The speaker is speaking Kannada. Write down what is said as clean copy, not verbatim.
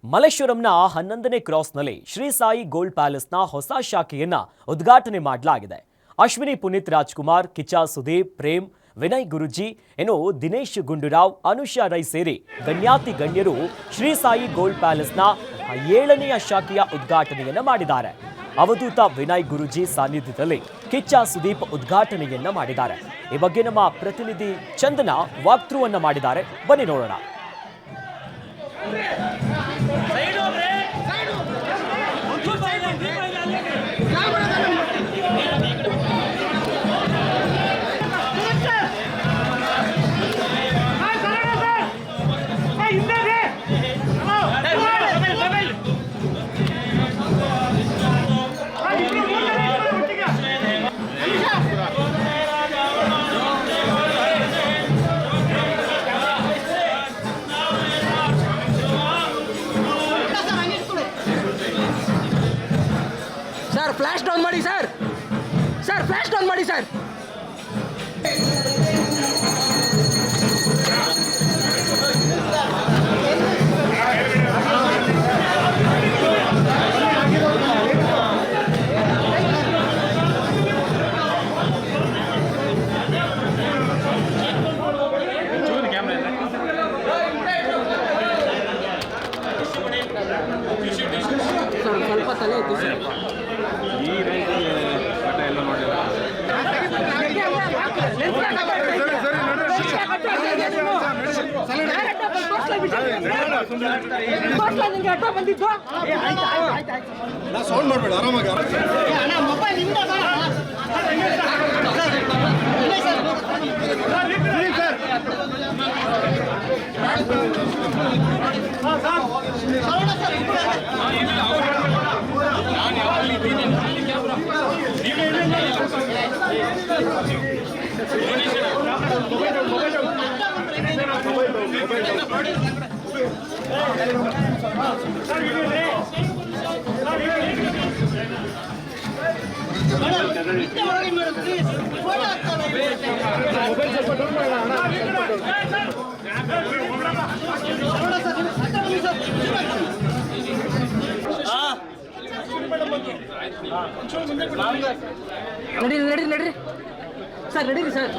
ಮಲ್ಲೇಶ್ವರಂನ 11ನೇ ಕ್ರಾಸ್ನಲ್ಲಿ ಶ್ರೀ ಸಾಯಿ ಗೋಲ್ಡ್ ಪ್ಯಾಲೇಸ್ನ ಹೊಸ ಶಾಖೆಯನ್ನ ಉದ್ಘಾಟನೆ ಮಾಡಲಾಗಿದೆ. ಅಶ್ವಿನಿ ಪುನೀತ್ ರಾಜ್ಕುಮಾರ್, ಕಿಚ್ಚ ಸುದೀಪ್, ಪ್ರೇಮ್, ವಿನಯ್ ಗುರುಜಿ, ದಿನೇಶ್ ಗುಂಡೂರಾವ್, ಅನುಷಾ ರೈ ಸೇರಿ ಗಣ್ಯಾತಿ ಗಣ್ಯರು ಶ್ರೀ ಸಾಯಿ ಗೋಲ್ಡ್ ಪ್ಯಾಲೇಸ್ನ 7ನೇ ಶಾಖೆಯ ಉದ್ಘಾಟನೆಯನ್ನ ಮಾಡಿದ್ದಾರೆ. ಅವಧೂತ ವಿನಯ್ ಗುರುಜಿ ಸಾನ್ನಿಧ್ಯದಲ್ಲಿ ಕಿಚ್ಚ ಸುದೀಪ್ ಉದ್ಘಾಟನೆಯನ್ನ ಮಾಡಿದ್ದಾರೆ. ಈ ಬಗ್ಗೆ ನಮ್ಮ ಪ್ರತಿನಿಧಿ ಚಂದನ ವಾಕ್ ಥ್ರೂ ಅನ್ನ ಮಾಡಿದ್ದಾರೆ. ಬನ್ನಿ ನೋಡೋಣ. ಸರ್ ಫ್ಲಾಶ್ ಡೌನ್ ಮಾಡಿ ಸರ್ ಫ್ಲಾಶ್ ಡೌನ್ ಮಾಡಿ ಸರ್. ಸ್ವಲ್ಪ ತಲೆ ಇತ್ತು ಸರ್. ಈ ರೇಂಜ್ ಪಟ ಎಲ್ಲ ನೋಡಿಲ್ಲ. ಸೌಂಡ್ ಮಾಡಬೇಡ, ಆರಾಮಾಗಿ ನಡೀರಿ ಸರ್.